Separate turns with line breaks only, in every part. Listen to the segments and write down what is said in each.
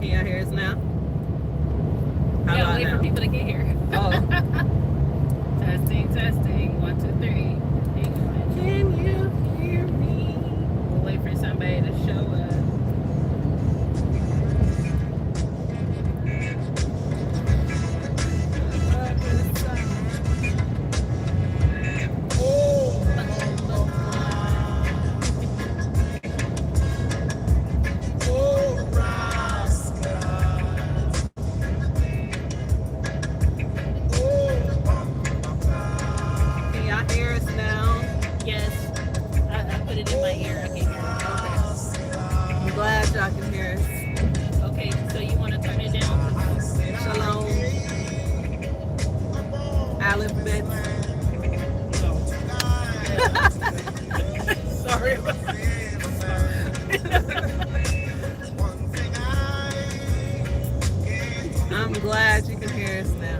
Can y'all hear us now? How
Yeah,
about
wait
now?
for people to get here.
Oh.
Testing, testing. 1, 2, 3.
Can you hear me?
We'll wait for somebody to show us.
Can y'all hear us now?
Yes, I put it in my ear. I can hear it.
I'm glad y'all can hear us.
Okay, so you want to turn it down?
Shalom. Alphabet. Sorry about I'm glad you can hear us now.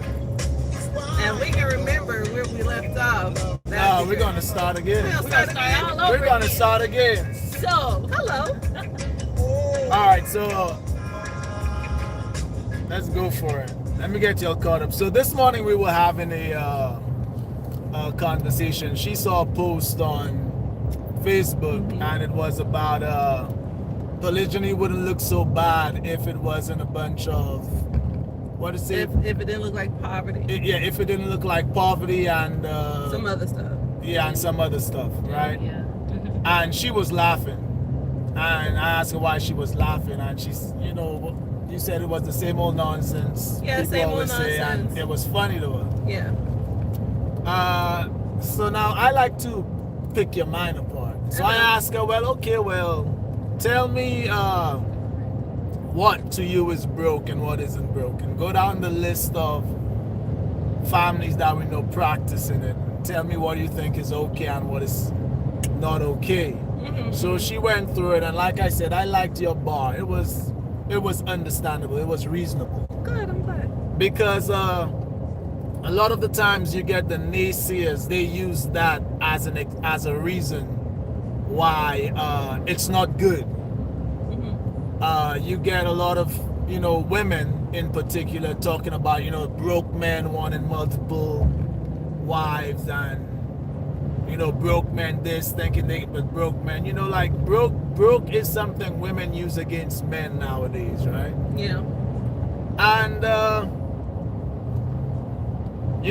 And we can remember where we left off.
No, we're going to start again.
We'll start again.
all over
We're going to
again.
start again.
So, hello.
All right, so let's go for it. Let me get you all caught up. So this morning we were having a conversation. She saw a post on Facebook, and it was about polygyny wouldn't look so bad if it wasn't a bunch of what is it?
If it didn't look like poverty.
If it didn't look like poverty and
some other stuff.
Yeah, and some other stuff, right?
Yeah.
And she was laughing, and I asked her why she was laughing, and she's, you said it was the same old nonsense.
Yeah,
people
same old
always say,
nonsense.
and it was funny to her.
Yeah.
So now I like to pick your mind apart. So I ask her, tell me what to you is broken, what isn't broken. Go down the list of families that we know practicing it. Tell me what you think is okay and what is not okay. So she went through it, and like I said, I liked your bar. It was understandable. It was reasonable.
Good, I'm glad.
Because a lot of the times you get the naysayers, they use that as a reason why it's not good. You get a lot of women in particular talking about broke men wanting multiple wives, and broke men this, thinking they but broke men, like broke is something women use against men nowadays, right?
Yeah.
And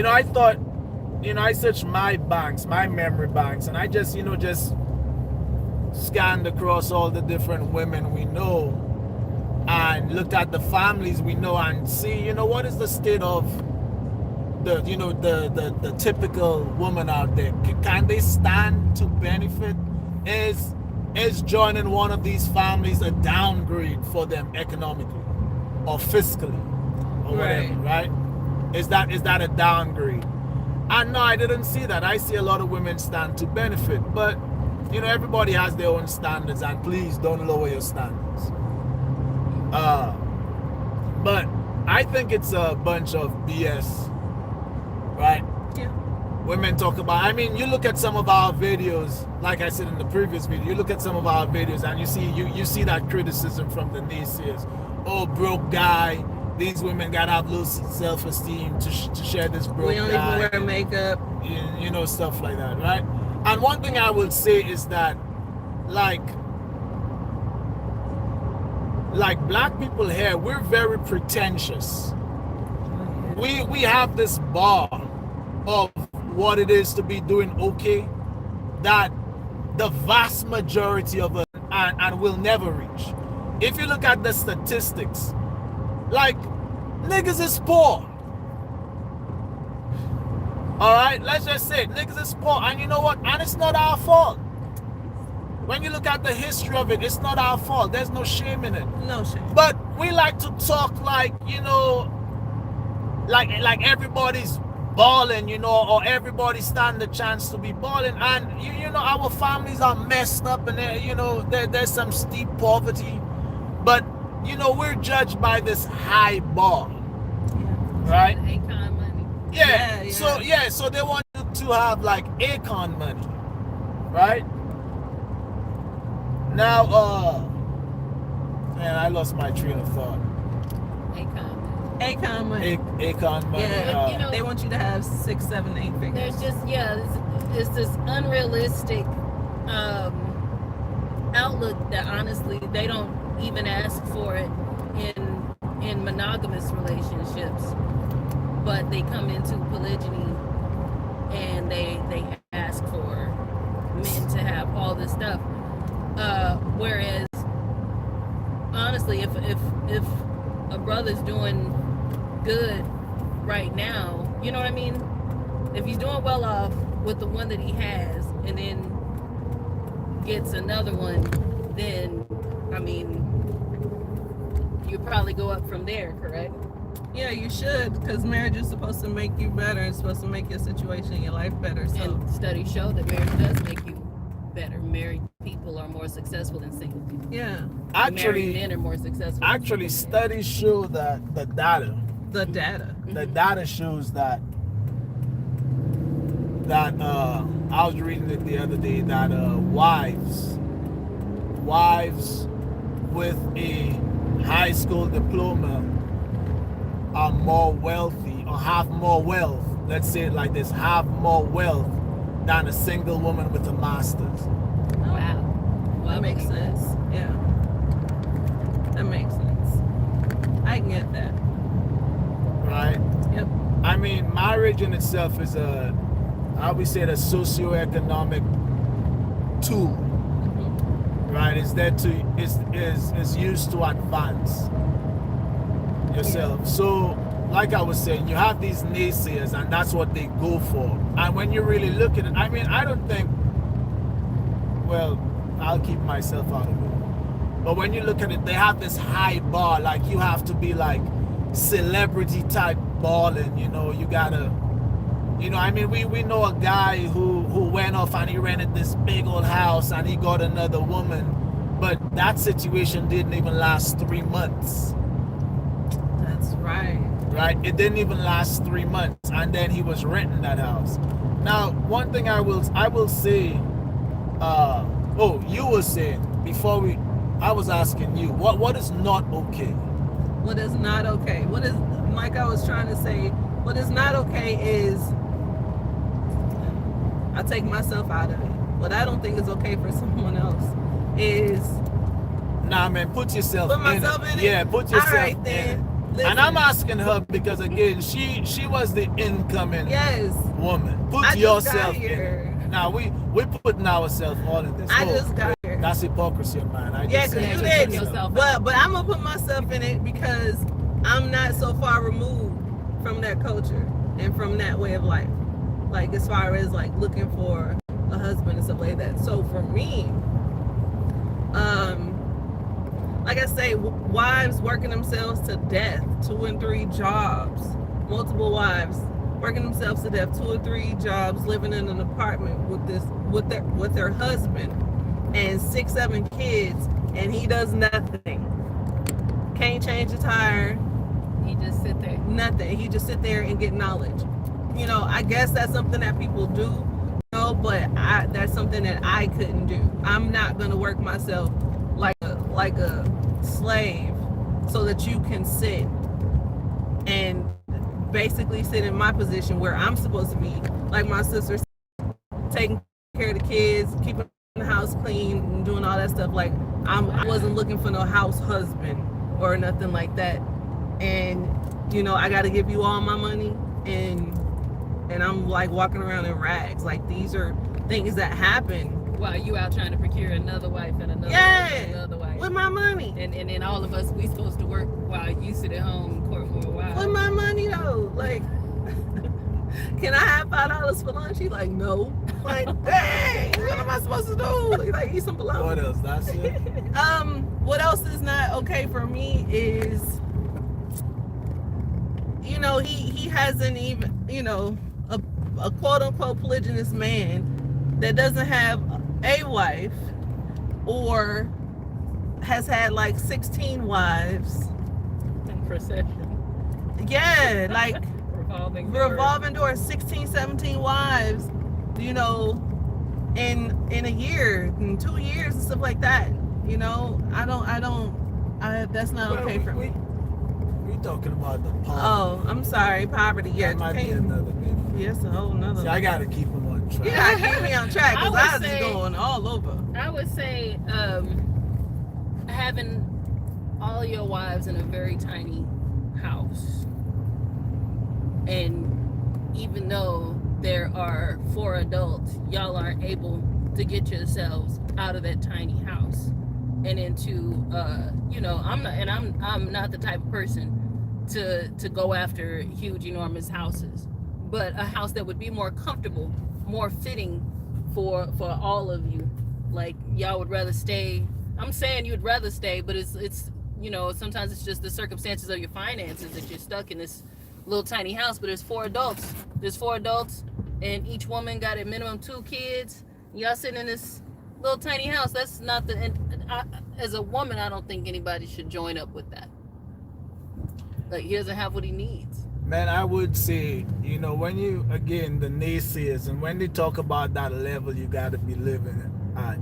I thought, I searched my memory banks, and I just scanned across all the different women we know and looked at the families we know and see, what is the state of the typical woman out there. Can they stand to benefit? Is joining one of these families a downgrade for them economically or fiscally or whatever, right? Is that a downgrade? And no, I didn't see that. I see a lot of women stand to benefit, but everybody has their own standards, and please don't lower your standards. But I think it's a bunch of BS, right?
Yeah.
Women talk about, you look at some of our videos, like I said in the previous video, you look at some of our videos and you see that criticism from the naysayers. Oh, broke guy, these women gotta have low self-esteem to share this broke guy.
We don't even wear makeup.
Stuff like that, right? And one thing I will say is that, like black people here, we're very pretentious. We have this bar of what it is to be doing okay that the vast majority of us and will never reach. If you look at the statistics, like, niggas is poor. All right, let's just say it. Niggas is poor, and you know what? And it's not our fault. When you look at the history of it, it's not our fault. There's no shame in it.
No shame.
But we like to talk like, like everybody's balling, or everybody stand the chance to be balling. And our families are messed up, and there's some steep poverty. But we're judged by this high bar, right?
Akon money.
Yeah.
Yeah.
So they want you to have like Akon money, right? Now, man, I lost my train of thought.
Akon money.
Akon money.
Yeah,
you know,
they want you to have 6, 7, 8 figures.
there's just it's this unrealistic outlook that honestly they don't even ask for it in monogamous relationships, but they come into polygyny and they ask for men to have all this stuff. Whereas honestly, if a brother's doing good right now, you know what I mean? If he's doing well off with the one that he has and then gets another one, then I mean you probably go up from there, correct?
Yeah, you should, because marriage is supposed to make you better. It's supposed to make your situation in your life better. So
And studies show that marriage does make you better. Married people are more successful than single people.
yeah,
Married
Actually,
men are more successful.
actually, studies show that the data shows that I was reading it the other day that wives with a high school diploma are more wealthy or have more wealth. Let's say it like this: have more wealth than a single woman with a master's.
Wow. Well,
that makes sense. Yeah, that makes sense. I can get that.
Right?
Yep.
I mean, marriage in itself is a socioeconomic tool, right? It's there to is used to advance yourself. So, like I was saying, you have these naysayers, and that's what they go for. And when you really look at it, I mean, I don't think. Well, I'll keep myself out of it. But when you look at it, they have this high bar, like you have to be like celebrity type balling, you know, you gotta, you know, I mean, we know a guy who went off and he rented this big old house and he got another woman, but that situation didn't even last 3 months.
That's right.
Right? It didn't even last 3 months, and then he was renting that house. Now, one thing I will say, you were saying before I was asking you, what is not okay?
What is not okay? What is, like I was trying to say, what is not okay is, I take myself out of it. What I don't think is okay for someone else is,
Nah, man, put yourself
put myself in it.
Yeah, put yourself
All right,
in
then.
it.
Listen.
And I'm asking her because again, she was the incoming
Yes.
woman. Put
I just
yourself
got
in
here.
it. Now we're putting ourselves all in this.
I just got here.
That's hypocrisy of mine.
Yeah,
just
because
said
you
it.
did.
yourself
But I'm gonna put myself in it because I'm not so far removed from that culture and from that way of life. Like as far as like looking for a husband and stuff like that. So for me, like I say, wives working themselves to death, 2 and 3 jobs, multiple wives working themselves to death, 2 or 3 jobs, living in an apartment with their husband and 6, 7 kids, and he does nothing. Can't change a tire.
He just sit there.
Nothing. He just sit there and get knowledge. You know, I guess that's something that people do, you know, but that's something that I couldn't do. I'm not gonna work myself like a slave so that you can sit and basically sit in my position where I'm supposed to be, like my sister, taking care of the kids, keeping the house clean and doing all that stuff. Like I wasn't looking for no house husband or nothing like that. And you know, I got to give you all my money, and I'm like walking around in rags. Like these are things that happen
While you out trying to procure another wife and another wife and another wife.
with my money.
And then all of us, we supposed to work while you sit at home and court for a while.
With my money though, like, can I have $5 for lunch? He's like, no. Like, dang, what am I supposed to do? Like, eat some bologna.
What else? That's it.
What else is not okay for me is, you know, he hasn't even, you know, a quote unquote polygynous man that doesn't have a wife or has had like 16 wives.
In procession.
Yeah, like
Revolving
door, 16, 17 wives, you know, in a year, in 2 years and stuff like that. You know, I don't, that's not okay for me.
We talking about the poverty.
Oh, I'm sorry, poverty. Yeah,
That might be
can't-
another video.
Yeah, it's a whole nother.
See, I gotta keep them on track.
You gotta keep me on track because
I would
I was
say-
going all over.
I would say having all your wives in a very tiny house, and even though there are 4 adults, y'all aren't able to get yourselves out of that tiny house and into I'm not the type of person to go after huge enormous houses, but a house that would be more comfortable, more fitting for all of you. Like, y'all would rather stay. I'm saying you'd rather stay, but it's sometimes it's just the circumstances of your finances that you're stuck in this little tiny house. But there's 4 adults. There's 4 adults, and each woman got at minimum 2 kids. Y'all sitting in this little tiny house. That's not the. And as a woman, I don't think anybody should join up with that. Like, he doesn't have what he needs.
Man, I would say, when you, again, the naysayers, and when they talk about that level you got to be living at,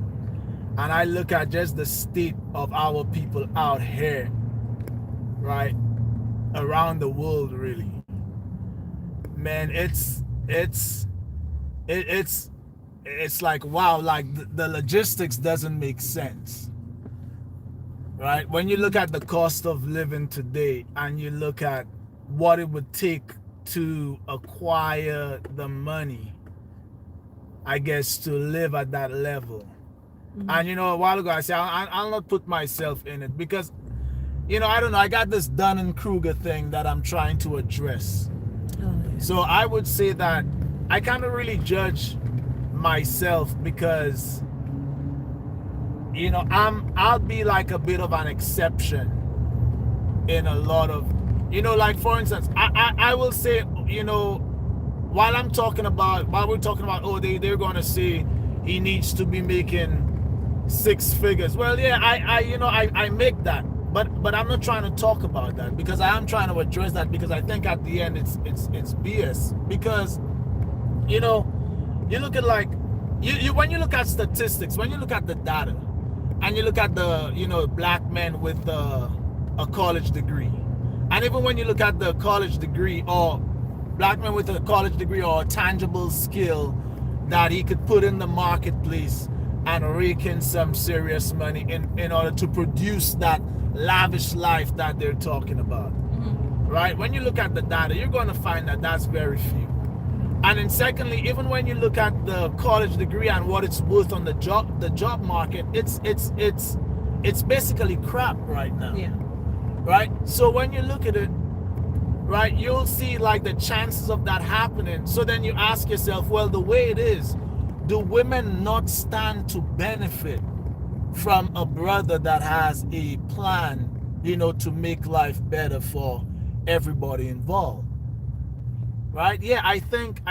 and I look at just the state of our people out here, right, around the world, really, man, it's like, wow, like the logistics doesn't make sense, right? When you look at the cost of living today and you look at what it would take to acquire the money, I guess, to live at that level. Mm-hmm. And a while ago I said I'll not put myself in it because I don't know, I got this Dunning-Kruger thing that I'm trying to address. So I would say that I kind of really judge myself because I'll be like a bit of an exception in a lot of, like, for instance, I will say, while we're talking about, they're going to say he needs to be making 6 figures. Well, yeah, I make that, but I'm not trying to talk about that because I am trying to address that because I think at the end it's BS because, you look at, like, you when you look at statistics, when you look at the data and you look at the, black men with a college degree, and even when you look at the college degree or black men with a college degree or a tangible skill that he could put in the marketplace and rake in some serious money in order to produce that lavish life that they're talking about, right? When you look at the data, you're going to find that that's very few. And then secondly, even when you look at the college degree and what it's worth on the job market, it's basically crap right now.
Yeah.
Right? So when you look at it, right, you'll see like the chances of that happening. So then you ask yourself, well, the way it is, do women not stand to benefit from a brother that has a plan, to make life better for everybody involved? Right? Yeah, I think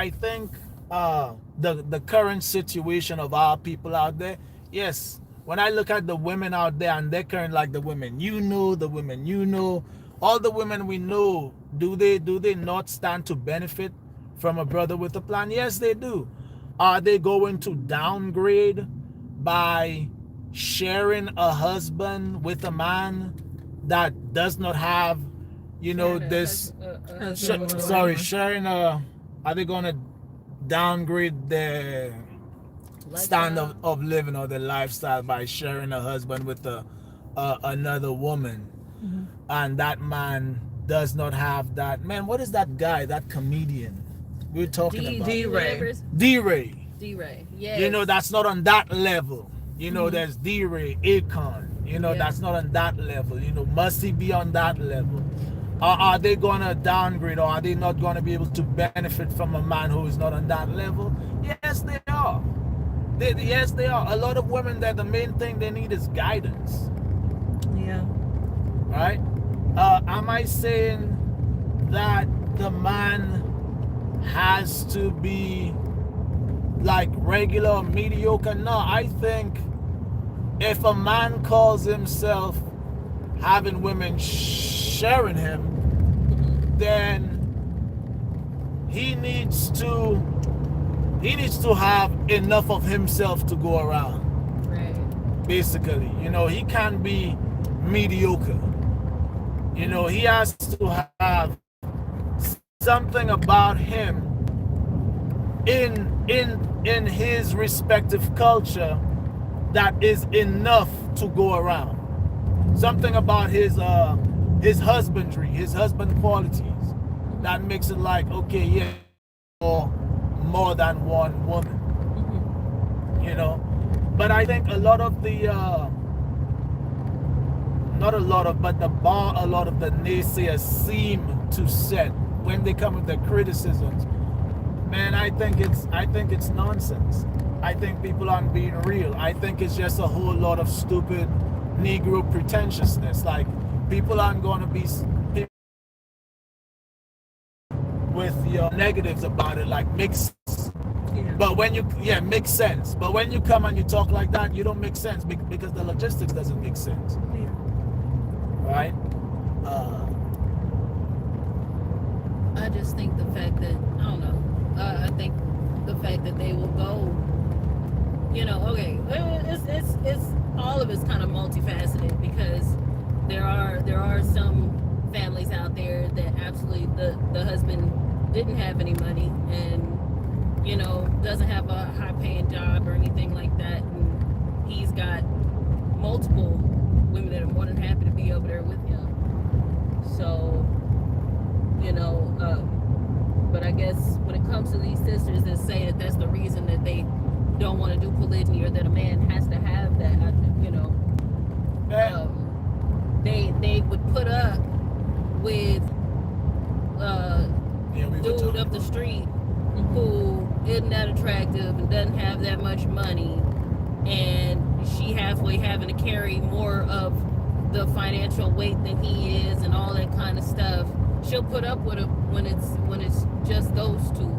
the current situation of our people out there, yes, when I look at the women out there and they're current, like the women all the women we know, do they not stand to benefit from a brother with a plan? Yes, they do. Are they going to downgrade by sharing a husband with a man that does not have, this sharing are they gonna downgrade their standard of living or their lifestyle by sharing a husband with another woman, and that man does not have that? Man, what is that guy, that comedian we're talking about?
D-Ray.
D-Ray, yes.
That's not on that level. There's D-Ray, Akon, that's not on that level. Must he be on that level? Are they going to downgrade, or are they not going to be able to benefit from a man who is not on that level? Yes, they are. Yes, they are. A lot of women, that the main thing they need is guidance.
Yeah.
Right? Am I saying that the man has to be like regular or mediocre? No, I think if a man calls himself having women sharing him, then he needs to have enough of himself to go around.
Right.
Basically, he can't be mediocre. You know, he has to have something about him in his respective culture that is enough to go around. Something about his husbandry, his husband qualities that makes it like, okay, yeah, more than one woman. You know, but I think a lot of the not a lot of, but the bar a lot of the naysayers seem to set when they come with their criticisms. Man, I think it's nonsense. I think people aren't being real. I think it's just a whole lot of stupid Negro pretentiousness. Like, people aren't going to be with your negatives about it, like mix.
Yeah.
But when you, yeah, makes sense. But when you come and you talk like that, you don't make sense because the logistics doesn't make sense.
Yeah.
Right?
I just think the fact that, I don't know, I think the fact that they will go, you know, okay, it's all of it's kind of multifaceted, because there are some families out there that absolutely the husband didn't have any money and, you know, doesn't have a high paying job or anything like that, and he's got multiple women that are more than happy to be over there with him. So, you know, but I guess when it comes to these sisters that say that that's the reason that they don't want to do polygyny, or that a man has to have that, you know, they would put up with dude up the street who isn't that attractive and doesn't have that much money, and she halfway having to carry more of the financial weight than he is and all that kind of stuff. She'll put up with it when it's just those two.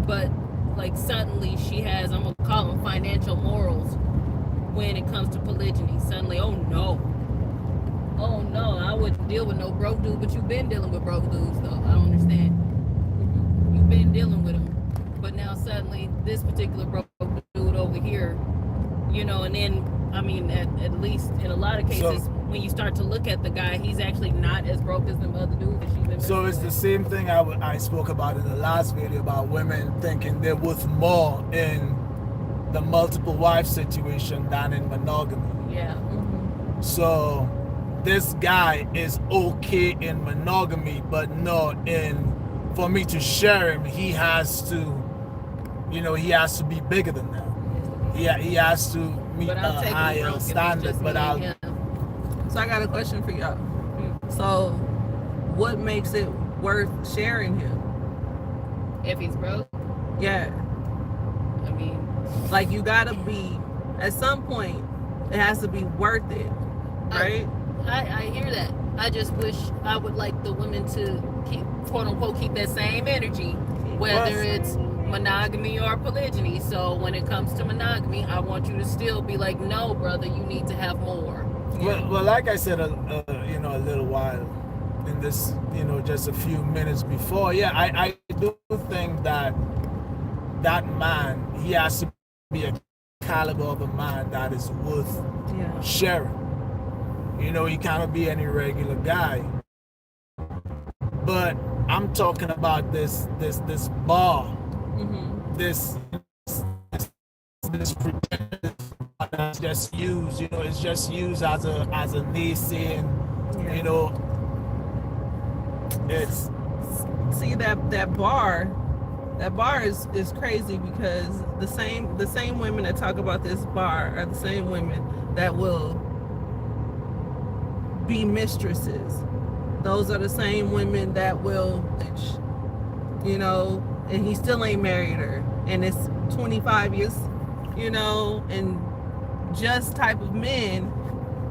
But like suddenly she has, I'm gonna call them financial morals when it comes to polygyny. Suddenly, oh no, I wouldn't deal with no broke dude. But you've been dealing with broke dudes though. I don't understand. You've been dealing with them, but now suddenly this particular broke dude over here, you know, and then I mean, at least in a lot of cases, when you start to look at the guy, he's actually not as broke as the other dude that she's been.
So it's the same thing I spoke about in the last video about women thinking they're worth more in the multiple wife situation than in monogamy.
Yeah.
So this guy is okay in monogamy, but not in, for me to share him, he has to, you know, he has to be bigger than that. Yeah, he has to meet a higher standard. But
So I got a question for y'all. So, what makes it worth sharing him?
If he's broke,
Yeah,
I mean,
like you gotta be, at some point, it has to be worth it, right?
I hear that. I just wish I would like the women to keep, quote unquote, keep that same energy, whether it's monogamy or polygyny. So when it comes to monogamy, I want you to still be like, no, brother, you need to have more.
Well, like I said, you know, a little while in this, you know, just a few minutes before, yeah, I do think that that man, he has to be a caliber of a man that is worth sharing. You know, he cannot be any regular guy. But I'm talking about this bar, this pretend that's just used, you know, it's just used as a naysaying, you know, it's.
See that bar is crazy, because the same women that talk about this bar are the same women that will be mistresses. Those are the same women that will, you know, and he still ain't married her, and it's 25 years, you know, and just type of men,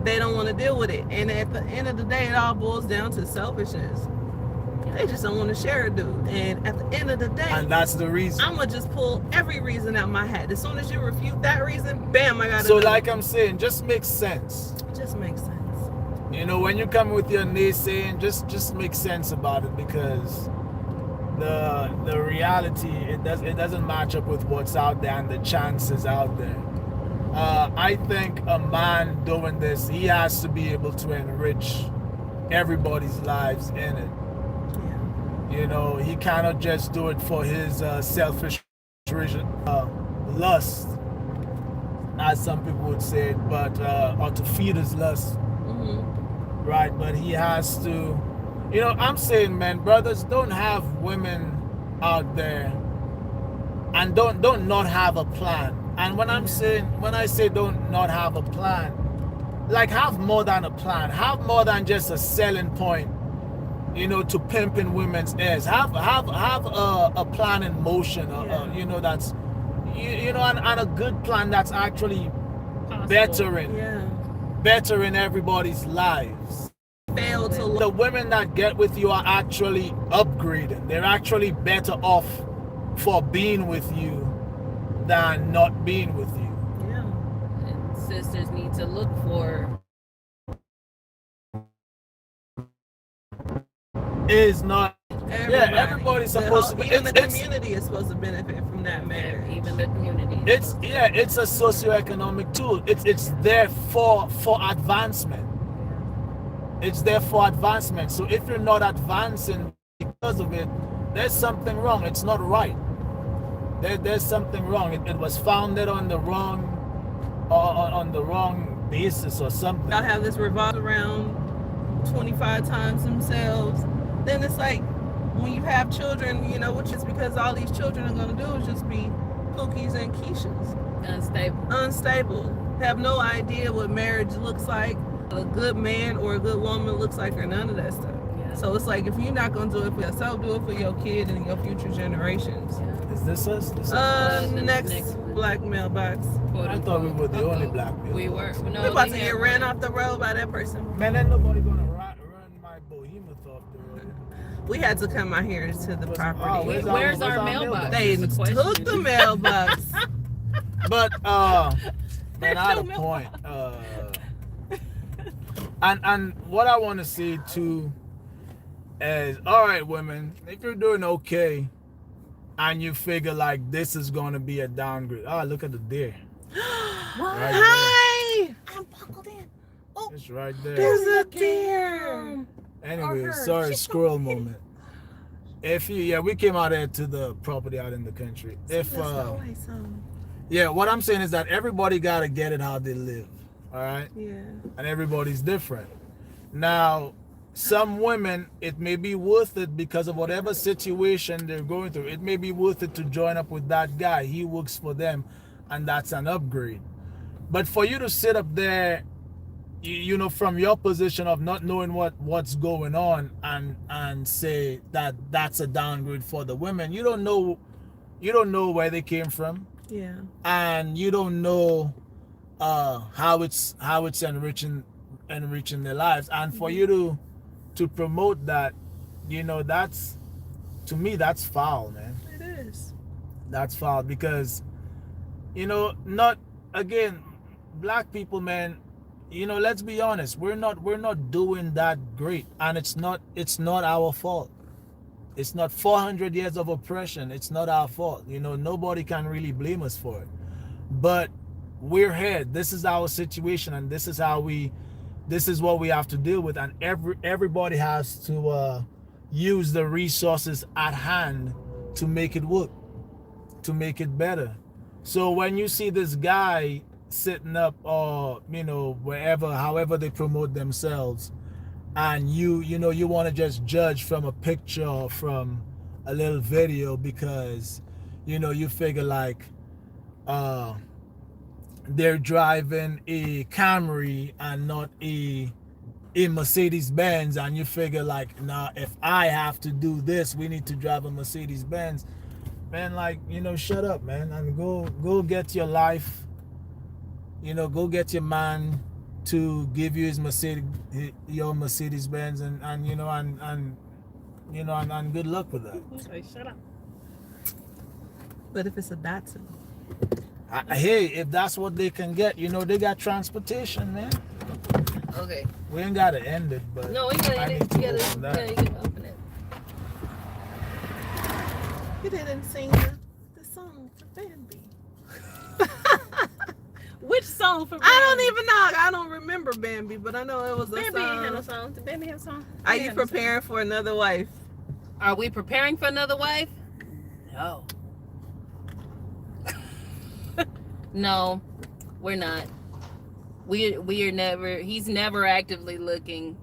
they don't want to deal with it. And at the end of the day, it all boils down to selfishness. They just don't want to share a dude. And at the end of the day,
and that's the reason.
I'm gonna just pull every reason out my hat. As soon as you refute that reason, bam, I got it.
So like I'm saying, just makes sense.
It just makes sense.
You know, when you come with your naysaying, just make sense about it, because the reality, it doesn't match up with what's out there and the chances out there. I think a man doing this, he has to be able to enrich everybody's lives in it.
Yeah.
You know, he cannot just do it for his selfish lust, as some people would say it, but or to feed his lust,
Mm-hmm.
right? But he has to, you know, I'm saying, man, brothers, don't have women out there and don't not have a plan. And when I'm saying, when I say don't not have a plan, like have more than a plan, have more than just a selling point, you know, to pimping women's ears. Have a plan in motion, you know, that's you know, and a good plan that's actually
Possible.
bettering everybody's lives.
Fail to
The women that get with you are actually upgrading. They're actually better off for being with you than not being with you.
Yeah.
And sisters need to look for
Is not.
Everybody.
Everybody's supposed to be.
Even the community is supposed to benefit from that marriage.
even the community.
It's a socioeconomic tool. It's there for advancement. It's there for advancement. So if you're not advancing because of it, there's something wrong. It's not right. There's something wrong. It was founded on the wrong basis or something.
Y'all have this revolve around 25 times themselves. Then it's like when you have children, you know, which is because all these children are going to do is just be Pookies and Keishas. Unstable. Have no idea what marriage looks like, a good man or a good woman looks like, or none of that stuff.
Yeah.
So it's like, if you're not going to do it for yourself, do it for your kid and your future generations.
Yeah.
Is this us?
Next black mailbox.
I thought we were the only black people.
We were. No,
We're about to get ran off the road by that person.
Man, ain't nobody gonna run my behemoth off the road.
We had to come out here to the property.
Where's our mailbox?
They
That's the
took
question.
the mailbox.
But man, I had a point. And what I want to say too is, all right, women, if you're doing okay, and you figure like this is gonna be a downgrade. Oh, look at the deer. Right
Hi!
I'm buckled in.
there. It's right there.
There's a deer.
Anyway, sorry, squirrel moment. If you, we came out there to the property out in the country. If what I'm saying is that everybody gotta get it how they live. All right.
Yeah.
And everybody's different. Now, some women, it may be worth it because of whatever situation they're going through. It may be worth it to join up with that guy. He works for them, and that's an upgrade. But for you to sit up there, you know, from your position of not knowing what's going on and say that that's a downgrade for the women, you don't know where they came from.
Yeah.
And you don't know how it's enriching their lives. And for you to promote that, you know, that's, to me, that's foul, man.
It is.
That's foul because, you know, not, again, black people, man, you know, let's be honest, we're not doing that great, and it's not our fault. It's not 400 years of oppression. It's not our fault. You know, nobody can really blame us for it. But we're here. This is our situation, and this is what we have to deal with. And everybody has to use the resources at hand to make it work, to make it better. So when you see this guy sitting up, or, you know, wherever, however they promote themselves, and you know, you want to just judge from a picture or from a little video because, you know, you figure like they're driving a Camry and not a Mercedes Benz, and you figure like, nah, if I have to do this, we need to drive a Mercedes Benz. Man, like, you know, shut up, man, and go get your life. You know, go get your man to give you your Mercedes Benz, and you know, and you know, and good luck with that.
Okay, shut up.
But if it's a Datsun,
Hey, if that's what they can get, you know, they got transportation, man.
Okay.
We ain't gotta end it, but
No, we gotta
I
end
need
it
to
together.
open that.
Yeah, you can open it.
you didn't sing the song for Bambi.
Which song for Bambi?
I don't even know. I don't remember Bambi, but I know it was a
Bambi ain't had no
song.
song. Did Bambi have a song?
Are
He
you
had no song.
preparing for another wife?
Are we preparing for another wife? No. No, we're not. We are never. He's never actively looking